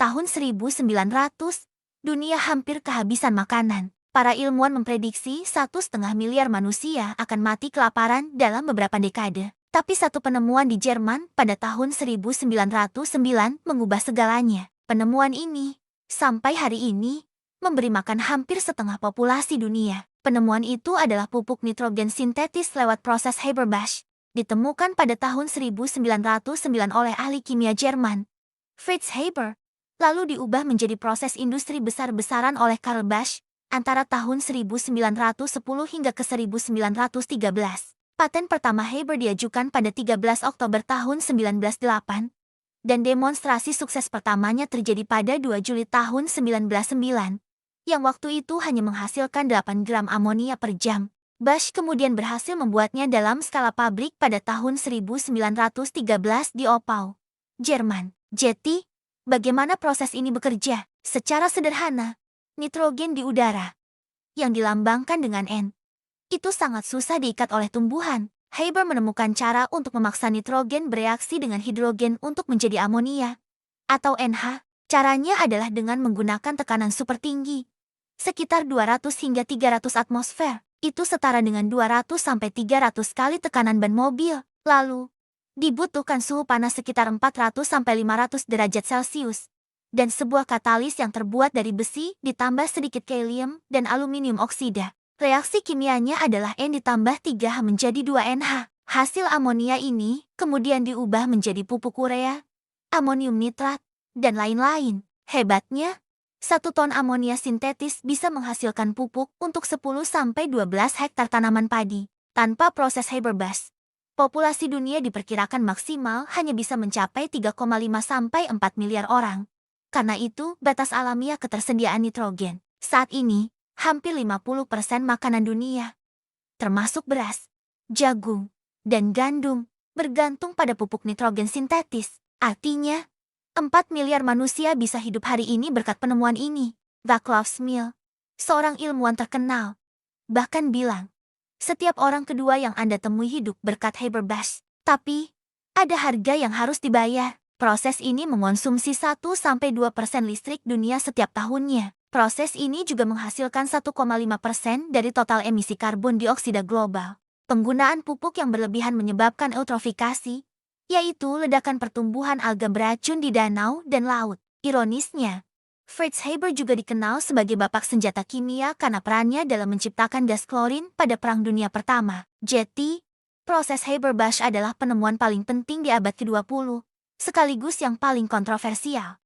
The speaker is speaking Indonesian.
Tahun 1900, dunia hampir kehabisan makanan. Para ilmuwan memprediksi 1,5 miliar manusia akan mati kelaparan dalam beberapa dekade. Tapi satu penemuan di Jerman pada tahun 1909 mengubah segalanya. Penemuan ini, sampai hari ini, memberi makan hampir setengah populasi dunia. Penemuan itu adalah pupuk nitrogen sintetis lewat proses Haber-Bosch. Ditemukan pada tahun 1909 oleh ahli kimia Jerman, Fritz Haber, lalu diubah menjadi proses industri besar-besaran oleh Karl Bosch antara tahun 1910 hingga ke 1913. Paten pertama Haber diajukan pada 13 Oktober tahun 1908, dan demonstrasi sukses pertamanya terjadi pada 2 Juli tahun 1909, yang waktu itu hanya menghasilkan 8 gram amonia per jam. Bosch kemudian berhasil membuatnya dalam skala pabrik pada tahun 1913 di Oppau, Jerman. Jadi, bagaimana proses ini bekerja? Secara sederhana, nitrogen di udara, yang dilambangkan dengan N, itu sangat susah diikat oleh tumbuhan. Haber menemukan cara untuk memaksa nitrogen bereaksi dengan hidrogen untuk menjadi amonia, atau NH. Caranya adalah dengan menggunakan tekanan super tinggi, sekitar 200 hingga 300 atmosfer. Itu setara dengan 200 sampai 300 kali tekanan ban mobil. Lalu, dibutuhkan suhu panas sekitar 400 sampai 500 derajat Celcius, dan sebuah katalis yang terbuat dari besi ditambah sedikit kalium dan aluminium oksida. Reaksi kimianya adalah N ditambah 3H menjadi 2NH. Hasil amonia ini kemudian diubah menjadi pupuk urea, amonium nitrat, dan lain-lain. Hebatnya, 1 ton amonia sintetis bisa menghasilkan pupuk untuk 10 sampai 12 hektar tanaman padi. Tanpa proses Haber-Bosch, populasi dunia diperkirakan maksimal hanya bisa mencapai 3,5 sampai 4 miliar orang. Karena itu, batas alamiah ketersediaan nitrogen. Saat ini, hampir 50% makanan dunia, termasuk beras, jagung, dan gandum, bergantung pada pupuk nitrogen sintetis. Artinya, 4 miliar manusia bisa hidup hari ini berkat penemuan ini. Vaclav Smil, seorang ilmuwan terkenal, bahkan bilang, setiap orang kedua yang Anda temui hidup berkat Haber-Bosch. Tapi, ada harga yang harus dibayar. Proses ini mengonsumsi 1-2% listrik dunia setiap tahunnya. Proses ini juga menghasilkan 1,5% dari total emisi karbon dioksida global. Penggunaan pupuk yang berlebihan menyebabkan eutrofikasi, yaitu ledakan pertumbuhan alga beracun di danau dan laut. Ironisnya, Fritz Haber juga dikenal sebagai bapak senjata kimia karena perannya dalam menciptakan gas klorin pada Perang Dunia Pertama. Jadi, proses Haber-Bosch adalah penemuan paling penting di abad ke-20, sekaligus yang paling kontroversial.